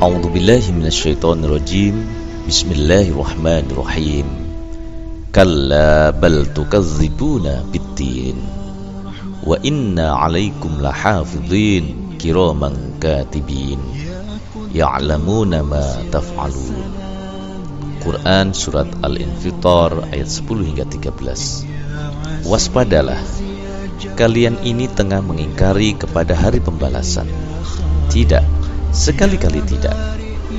A'udzu billahi minasyaitonir rajim. Bismillahirrahmanirrahim. Kalla bal tukazzibuna biddin wa inna 'alaikum lahafidhin kiraman katibin ya'lamuna ma taf'alun. Quran surat Al-Infitar ayat 10 hingga 13. Waspadalah, kalian ini tengah mengingkari kepada hari pembalasan. Tidak, sekali-kali tidak.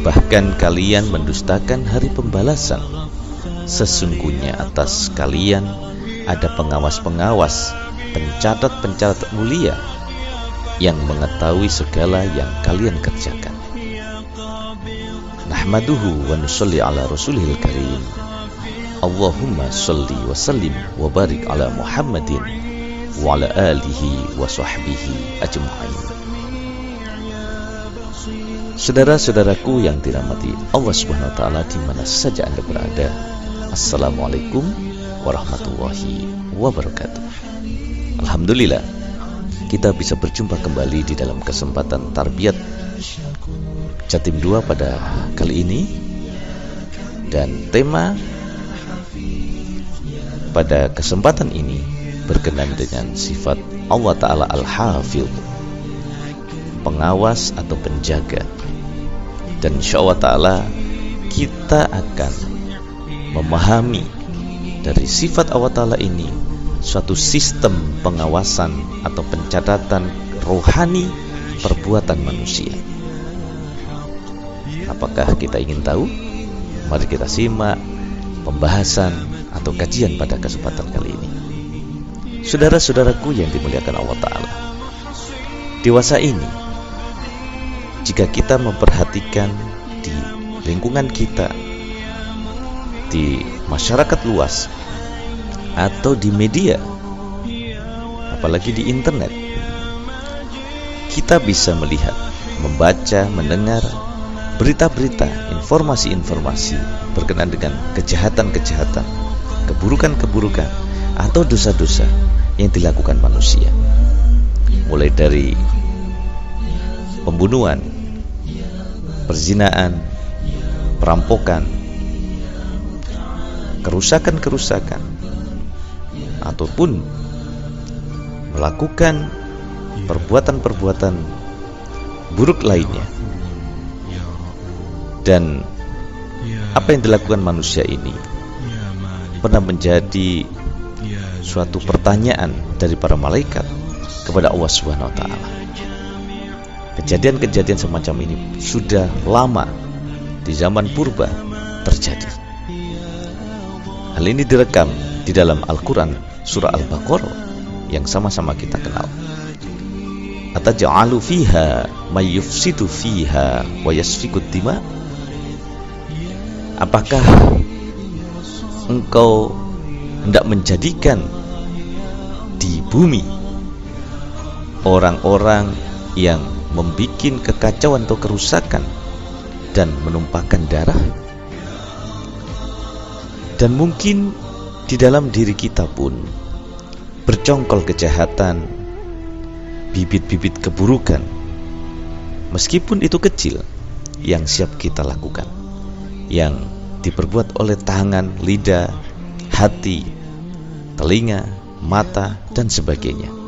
Bahkan kalian mendustakan hari pembalasan. Sesungguhnya atas kalian ada pengawas-pengawas, pencatat-pencatat mulia yang mengetahui segala yang kalian kerjakan. Nahmaduhu wa nusalli ala rasulihil karim. Allahumma salli wa sallim wa barik ala Muhammadin wa ala alihi wa sahbihi ajma'in. Saudara-saudaraku yang dirahmati Allah Subhanahu wa taala di mana saja Anda berada, Assalamualaikum warahmatullahi wabarakatuh. Alhamdulillah, kita bisa berjumpa kembali di dalam kesempatan Tarbiyat Jatim 2 pada kali ini. Dan tema pada kesempatan ini berkenaan dengan sifat Allah Ta'ala Al-Hafidh, pengawas atau penjaga. Dan insyaallah ta'ala kita akan memahami dari sifat Allah Ta'ala ini suatu sistem pengawasan atau pencatatan rohani perbuatan manusia. Apakah kita ingin tahu? Mari kita simak pembahasan atau kajian pada kesempatan kali ini. Saudara-saudaraku yang dimuliakan Allah Ta'ala, dewasa ini, jika kita memperhatikan di lingkungan kita, di masyarakat luas, atau di media, apalagi di internet, kita bisa melihat, membaca, mendengar berita-berita, informasi-informasi berkenaan dengan kejahatan-kejahatan, keburukan-keburukan, atau dosa-dosa yang dilakukan manusia. Mulai dari pembunuhan, perzinaan, perampokan, kerusakan-kerusakan, ataupun melakukan perbuatan-perbuatan buruk lainnya. Dan apa yang dilakukan manusia ini pernah menjadi suatu pertanyaan dari para malaikat kepada Allah Subhanahu wa taala. Kejadian-kejadian semacam ini sudah lama di zaman purba terjadi. Hal ini direkam di dalam Al-Quran surah Al-Baqarah yang sama-sama kita kenal. Ataj'alu fiha may yufsidu fiha wa yasfikud dima. Apakah engkau hendak menjadikan di bumi orang-orang yang membikin kekacauan atau kerusakan dan menumpahkan darah? Dan mungkin di dalam diri kita pun bercongkol kejahatan, bibit-bibit keburukan, meskipun itu kecil, yang siap kita lakukan, yang diperbuat oleh tangan, lidah, hati, telinga, mata, dan sebagainya.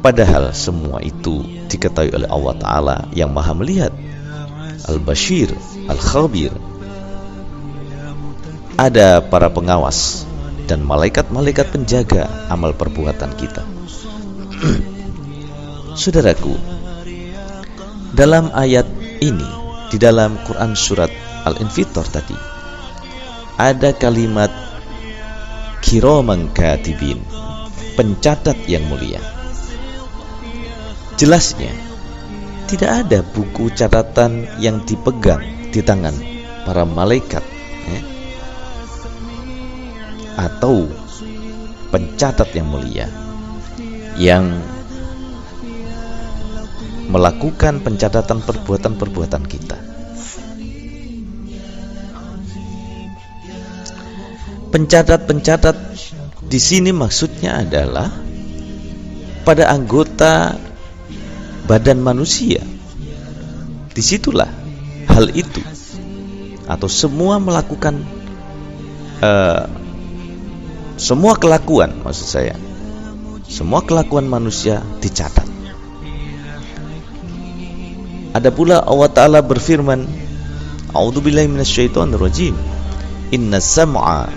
Padahal semua itu diketahui oleh Allah Ta'ala yang maha melihat, Al-Bashir, Al-Khabir. Ada para pengawas dan malaikat-malaikat penjaga amal perbuatan kita. Saudaraku, dalam ayat ini, di dalam Quran surat Al-Infitar tadi, ada kalimat kiraman katibin, pencatat yang mulia. Jelasnya, tidak ada buku catatan yang dipegang di tangan para malaikat atau pencatat yang mulia yang melakukan pencatatan perbuatan-perbuatan kita. Pencatat-pencatat di sini maksudnya adalah pada anggota badan manusia disitulah hal itu atau semua melakukan semua kelakuan, maksud saya semua kelakuan manusia dicatat. Ada pula Allah Ta'ala berfirman, A'udzubillahi minasyaitonirrajim, Inna sam'a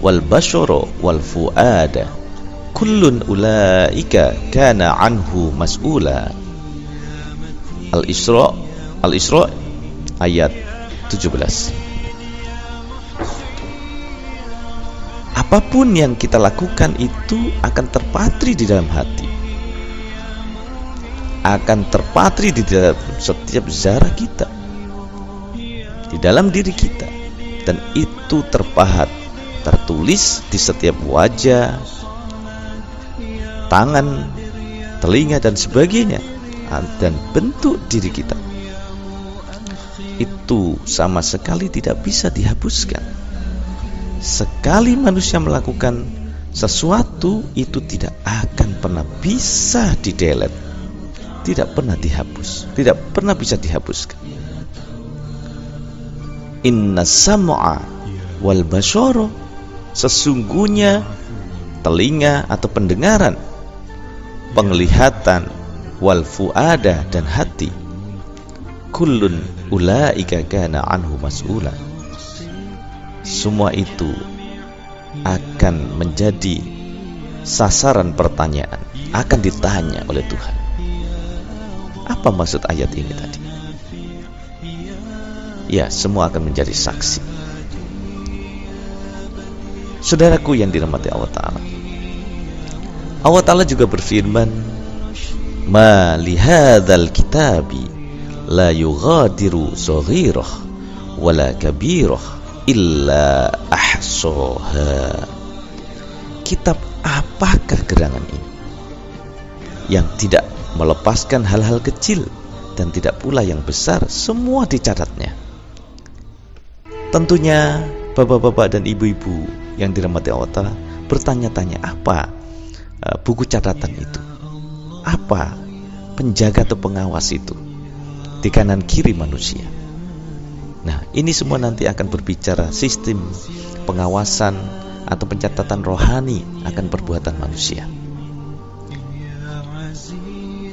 wal basara wal fu'ada kullun ulaika kana anhu mas'ula. Al-Isra ayat 17. Apapun yang kita lakukan itu akan terpatri di dalam hati, akan terpatri di dalam setiap zarah kita, di dalam diri kita, dan itu terpahat, tertulis di setiap wajah, tangan, telinga, dan sebagainya, dan bentuk diri kita. Itu sama sekali tidak bisa dihapuskan. Sekali manusia melakukan sesuatu, itu tidak akan pernah bisa didelet, tidak pernah dihapus, tidak pernah bisa dihapuskan. Inna sam'a wal basara, sesungguhnya telinga atau pendengaran, penglihatan, wal fuada, dan hati, kullun ulaika kana anhu mas'ula, semua itu akan menjadi sasaran pertanyaan, akan ditanya oleh Tuhan. Apa maksud ayat ini tadi? Ya, semua akan menjadi saksi. Saudaraku yang dirahmati Allah Ta'ala, Allah Ta'ala juga berfirman, Ma lihadzal kitabi la yughadiru saghirah wala kabirah illa ahsaha. Kitab apakah gerangan ini yang tidak melepaskan hal-hal kecil dan tidak pula yang besar, semua dicatatnya. Tentunya bapak-bapak dan ibu-ibu yang dirahmati Allah Ta'ala bertanya-tanya, apa buku catatan itu? Apa penjaga atau pengawas itu di kanan kiri manusia? Nah, ini semua nanti akan berbicara sistem pengawasan atau pencatatan rohani akan perbuatan manusia.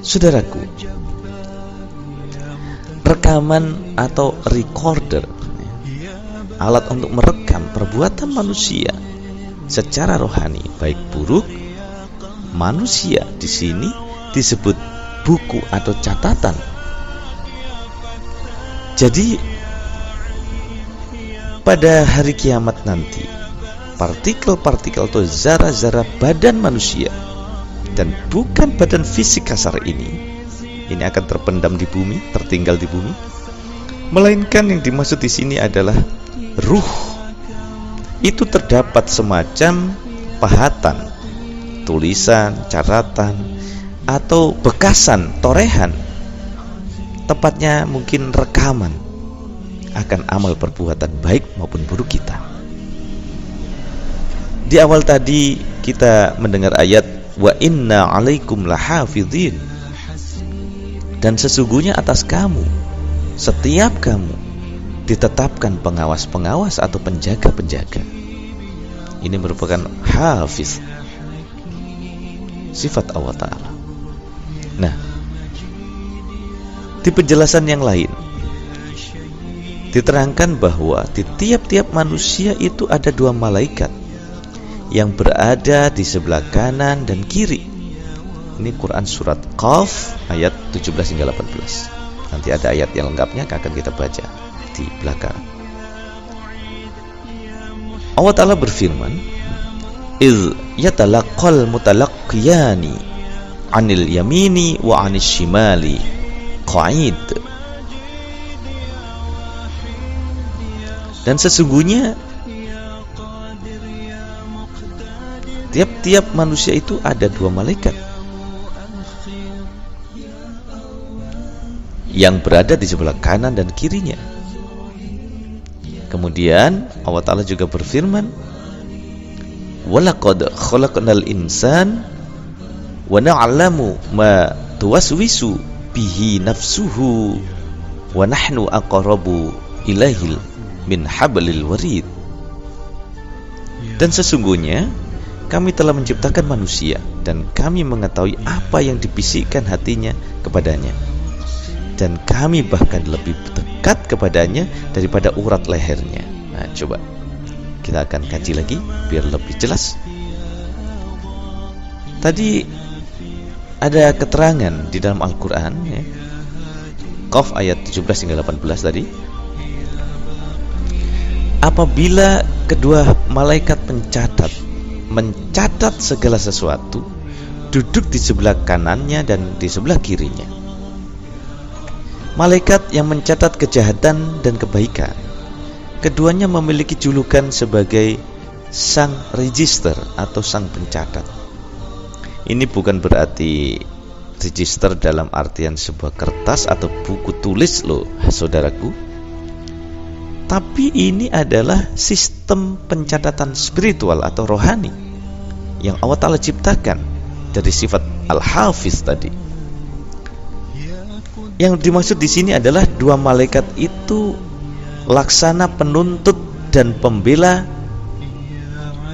Saudaraku, rekaman atau recorder, alat untuk merekam perbuatan manusia secara rohani, baik buruk, manusia di sini disebut buku atau catatan. Jadi pada hari kiamat nanti, partikel-partikel atau zarah-zarah badan manusia, dan bukan badan fisik kasar ini akan terpendam di bumi, tertinggal di bumi, melainkan yang dimaksud di sini adalah ruh. Itu terdapat semacam pahatan, tulisan, catatan, atau bekasan, torehan, tepatnya mungkin rekaman akan amal perbuatan baik maupun buruk kita. Di awal tadi kita mendengar ayat wa inna alaikum lahafidhin, dan sesungguhnya atas kamu, setiap kamu, ditetapkan pengawas-pengawas atau penjaga-penjaga. Ini merupakan hafiz, sifat Allah Ta'ala. Nah, di penjelasan yang lain diterangkan bahwa di tiap-tiap manusia itu ada 2 malaikat yang berada di sebelah kanan dan kiri. Ini Quran surat Qaf ayat 17 hingga 18. Nanti ada ayat yang lengkapnya akan kita baca di belakang. Allah Ta'ala berfirman, iz yatalaqal mutalaqqiyani 'anil yamini wa 'anil shimali qa'id. Dan sesungguhnya tiap-tiap manusia itu ada 2 malaikat yang berada di sebelah kanan dan kirinya. Kemudian Allah Ta'ala juga berfirman, walaqad khalaqnal insan wa na'lamu ma tuwaswisu bihi nafsuhu wa nahnu aqrabu ilaihi min hablil warid. Dan sesungguhnya kami telah menciptakan manusia dan kami mengetahui apa yang dibisikkan hatinya kepadanya, dan kami bahkan lebih dekat kepadanya daripada urat lehernya. Nah, coba kita akan kaji lagi biar lebih jelas. Tadi ada keterangan di dalam Al-Quran, ya. Qaf ayat 17 hingga 18 tadi. Apabila kedua malaikat mencatat segala sesuatu, duduk di sebelah kanannya dan di sebelah kirinya. Malaikat yang mencatat kejahatan dan kebaikan, keduanya memiliki julukan sebagai sang register atau sang pencatat. Ini bukan berarti register dalam artian sebuah kertas atau buku tulis loh, saudaraku. Tapi ini adalah sistem pencatatan spiritual atau rohani yang Allah Ta'ala ciptakan dari sifat Al-Hafiz tadi. Yang dimaksud di sini adalah dua malaikat itu laksana penuntut dan pembela,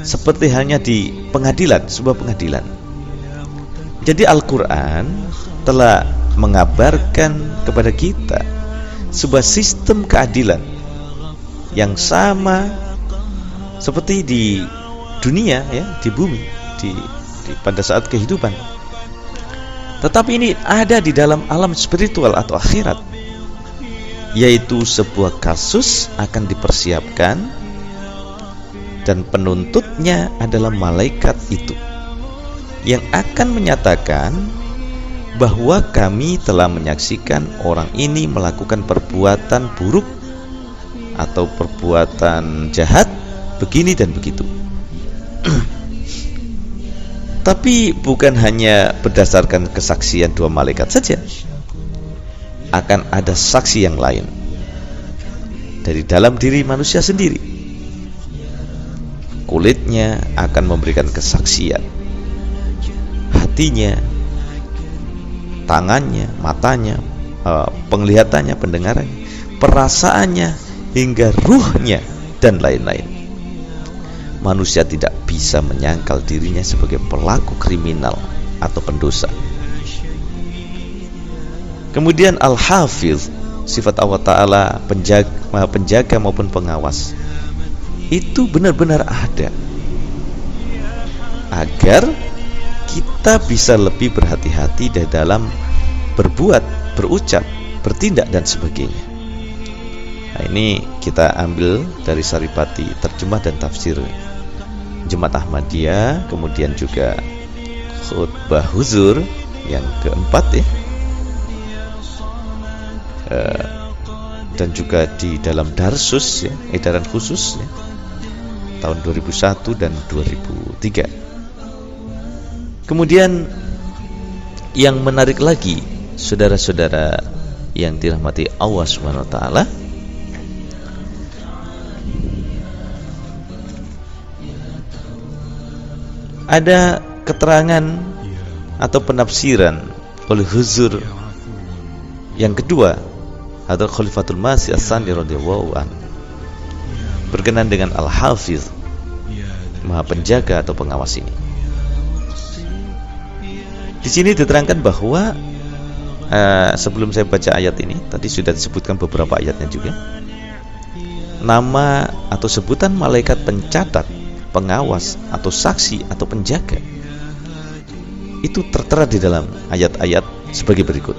seperti halnya di pengadilan, sebuah pengadilan. Jadi Al-Quran telah mengabarkan kepada kita sebuah sistem keadilan yang sama seperti di dunia, ya, di bumi, pada saat kehidupan. Tetapi ini ada di dalam alam spiritual atau akhirat, yaitu sebuah kasus akan dipersiapkan dan penuntutnya adalah malaikat itu yang akan menyatakan bahwa kami telah menyaksikan orang ini melakukan perbuatan buruk atau perbuatan jahat begini dan begitu. Tapi bukan hanya berdasarkan kesaksian dua malaikat saja, akan ada saksi yang lain dari dalam diri manusia sendiri. Kulitnya akan memberikan kesaksian, hatinya, tangannya, matanya, penglihatannya, pendengarannya, perasaannya, hingga ruhnya dan lain-lain. Manusia tidak bisa menyangkal dirinya sebagai pelaku kriminal atau pendosa. Kemudian Al-Hafiz, sifat Allah Ta'ala penjaga maupun pengawas, itu benar-benar ada agar kita bisa lebih berhati-hati di dalam berbuat, berucap, bertindak dan sebagainya. Nah, ini kita ambil dari Saripati terjemah dan tafsir Jemaat Ahmadiyah, kemudian juga khutbah huzur yang keempat, ya, dan juga di dalam darsus, ya, edaran khusus, ya, tahun 2001 dan 2003. Kemudian yang menarik lagi, saudara-saudara yang dirahmati Allah Subhanahu wa taala, ada keterangan atau penafsiran oleh Huzur yang kedua, Hadrat Khalifatul Masih As-Sani radhiyallahu anhu, berkenan dengan Al-Hafiz, Maha Penjaga atau pengawas ini. Di sini diterangkan bahwa sebelum saya baca ayat ini, tadi sudah disebutkan beberapa ayatnya juga, nama atau sebutan malaikat pencatat, pengawas atau saksi atau penjaga itu tertera di dalam ayat-ayat sebagai berikut.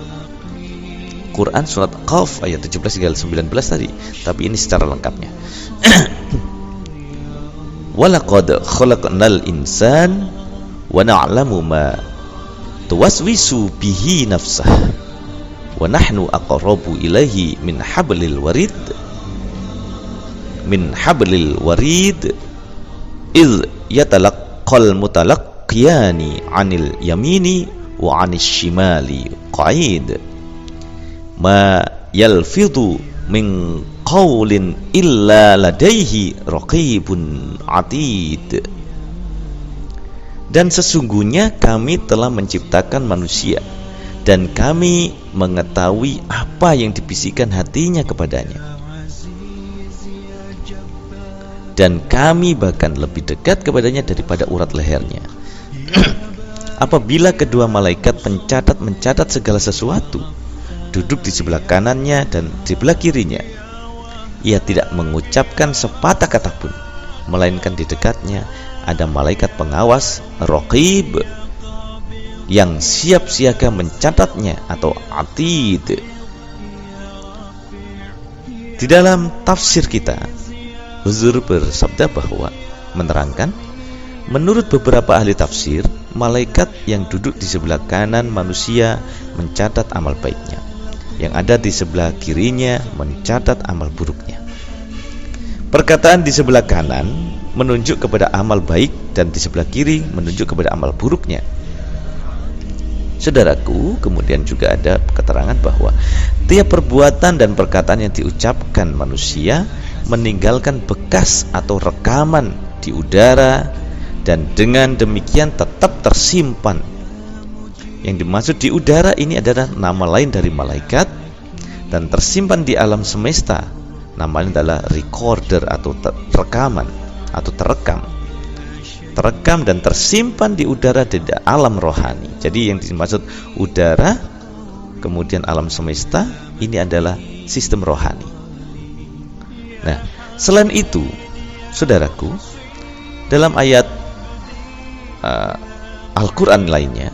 Quran surat Qaf ayat 17 hingga 19 tadi, tapi ini secara lengkapnya. Walaqad khalaqnal insan wa na'lamu ma tuwaswisu bihi nafsah wa nahnu aqrabu ilaihi min hablil warid iz yatalaqqal mutalaqqiyani 'anil yamini wa 'anis shimali qa'id ma yalfidhu min qawlin illa ladaihi raqibun 'atid. Dan sesungguhnya kami telah menciptakan manusia dan kami mengetahui apa yang dibisikkan hatinya kepadanya, dan kami bahkan lebih dekat kepadanya daripada urat lehernya. Apabila kedua malaikat mencatat segala sesuatu, duduk di sebelah kanannya dan di sebelah kirinya, ia tidak mengucapkan sepatah kata pun, melainkan di dekatnya ada malaikat pengawas raqib yang siap siaga mencatatnya, atau atid. Di dalam tafsir kita, Huzur bersabda bahwa menerangkan, menurut beberapa ahli tafsir, malaikat yang duduk di sebelah kanan manusia mencatat amal baiknya, yang ada di sebelah kirinya mencatat amal buruknya. Perkataan di sebelah kanan menunjuk kepada amal baik, dan di sebelah kiri menunjuk kepada amal buruknya. Saudaraku, kemudian juga ada keterangan bahwa tiap perbuatan dan perkataan yang diucapkan manusia meninggalkan bekas atau rekaman di udara, dan dengan demikian tetap tersimpan. Yang dimaksud di udara ini adalah nama lain dari malaikat, dan tersimpan di alam semesta namanya adalah recorder atau rekaman atau terekam dan tersimpan di udara di alam rohani. Jadi yang dimaksud udara kemudian alam semesta ini adalah sistem rohani. Nah, selain itu, saudaraku, dalam ayat Al-Quran lainnya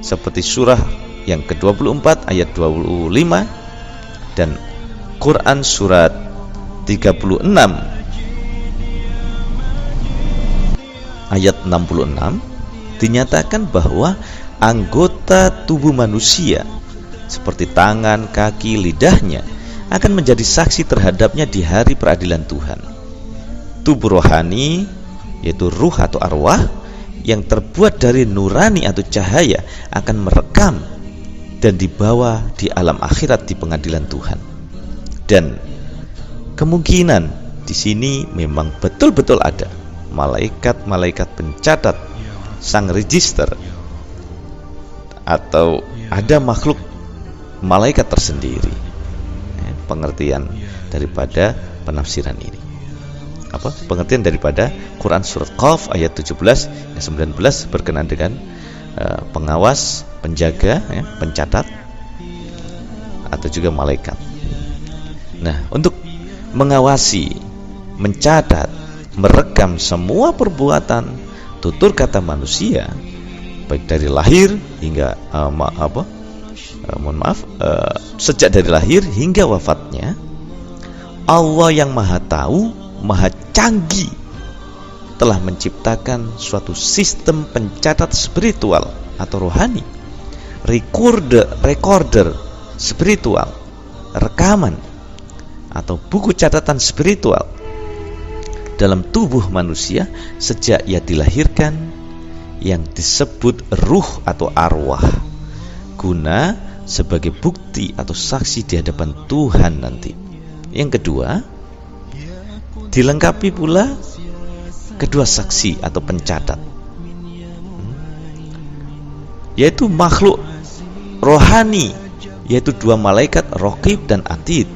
seperti surah yang ke-24 ayat 25 dan Quran surat 36 ayat 66 dinyatakan bahwa anggota tubuh manusia seperti tangan, kaki, lidahnya akan menjadi saksi terhadapnya di hari peradilan Tuhan. Tubuh rohani, yaitu ruh atau arwah yang terbuat dari nurani atau cahaya, akan merekam dan dibawa di alam akhirat di pengadilan Tuhan. Dan kemungkinan di sini memang betul-betul ada malaikat-malaikat pencatat, sang register, atau ada makhluk malaikat tersendiri. Pengertian daripada penafsiran ini, pengertian daripada Quran surat Qaf ayat 17 dan 19 berkenaan dengan pengawas, penjaga, pencatat, atau juga malaikat. Nah, untuk mengawasi, mencatat, merekam semua perbuatan, tutur kata manusia, baik dari lahir hingga sejak dari lahir hingga wafatnya, Allah yang Maha Tahu, Maha Canggih telah menciptakan suatu sistem pencatat spiritual atau rohani, recorder spiritual, rekaman atau buku catatan spiritual dalam tubuh manusia sejak ia dilahirkan, yang disebut ruh atau arwah, guna sebagai bukti atau saksi di hadapan Tuhan nanti. Yang kedua, dilengkapi pula kedua saksi atau pencatat, yaitu makhluk rohani, yaitu dua malaikat Raqib dan Atid.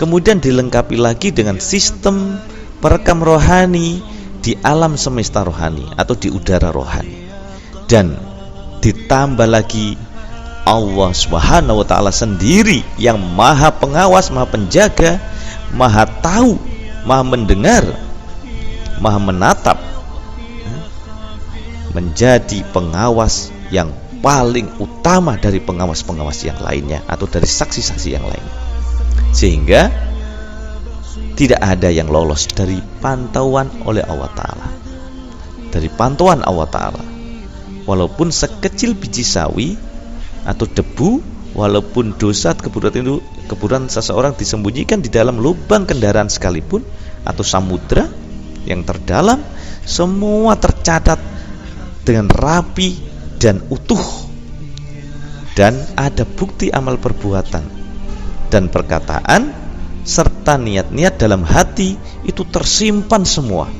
Kemudian dilengkapi lagi dengan sistem perekam rohani di alam semesta rohani atau di udara rohani, dan ditambah lagi Allah Subhanahu wa ta'ala sendiri yang maha pengawas, maha penjaga, maha tahu, maha mendengar, maha menatap, menjadi pengawas yang paling utama dari pengawas-pengawas yang lainnya atau dari saksi-saksi yang lain, sehingga tidak ada yang lolos dari pantauan oleh Allah Ta'ala, dari pantauan Allah Ta'ala. Walaupun sekecil biji sawi atau debu, walaupun dosa keburukan seseorang disembunyikan di dalam lubang kendaraan sekalipun atau samudra yang terdalam, semua tercatat dengan rapi dan utuh, dan ada bukti amal perbuatan dan perkataan serta niat-niat dalam hati itu tersimpan semua.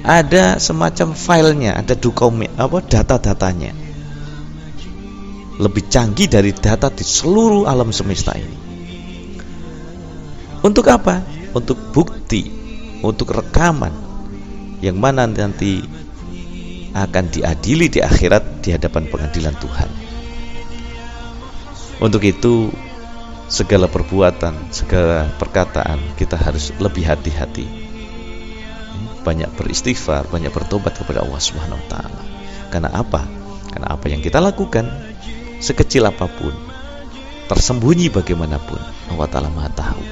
Ada semacam filenya, ada dokumen data-datanya. lebih canggih dari data di seluruh alam semesta ini. Untuk apa? Untuk bukti, untuk rekaman yang mana nanti akan diadili di akhirat di hadapan pengadilan Tuhan. Untuk itu segala perbuatan, segala perkataan kita harus lebih hati-hati. Banyak beristighfar, banyak bertobat kepada Allah Subhanahu wa taala. Karena apa? Karena apa yang kita lakukan, sekecil apapun, tersembunyi bagaimanapun, Allah Ta'ala Maha tahu.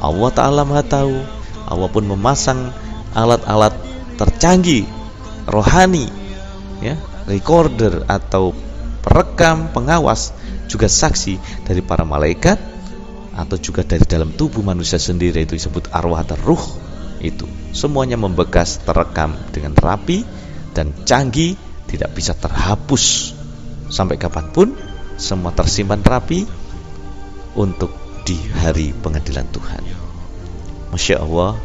Allah Ta'ala Maha tahu. Allah pun memasang alat-alat tercanggih rohani, ya, recorder atau perekam, pengawas, juga saksi dari para malaikat, atau juga dari dalam tubuh manusia sendiri, itu disebut arwah atau ruh. Itu semuanya membekas, terekam dengan rapi dan canggih, tidak bisa terhapus sampai kapanpun. Semua tersimpan rapi untuk di hari pengadilan Tuhan. Masya Allah,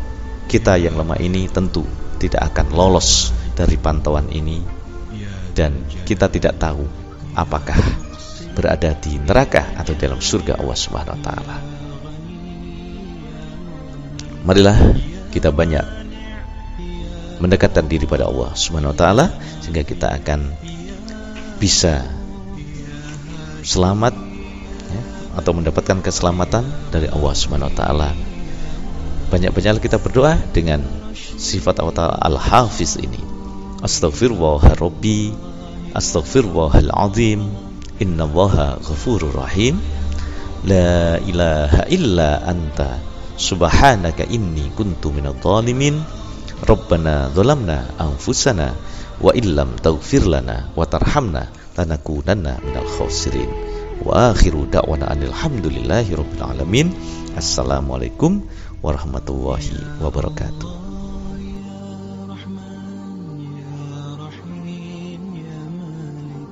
kita yang lemah ini tentu tidak akan lolos dari pantauan ini, dan kita tidak tahu apakah berada di neraka atau dalam surga Allah Subhanahu wa taala. Marilah kita banyak mendekatkan diri pada Allah Subhanahu wa taala, sehingga kita akan bisa selamat, ya, atau mendapatkan keselamatan dari Allah Subhanahu wa taala. Banyak-banyak kita berdoa dengan sifat Allah Ta'ala Al-Hafiz ini. Astaghfirullah Rabbi, astaghfirullahal azim, innallaha ghafurur rahim, la ilaha illa anta subhanaka inni kuntu minadh dhalimin, rabbana dhalamna anfusana wa illam taghfir lana wa tarhamna lanakunanna minal khasirin. Wa akhiru da'wana alhamdulillahi rabbil alamin. Assalamualaikum warahmatullahi wabarakatuh.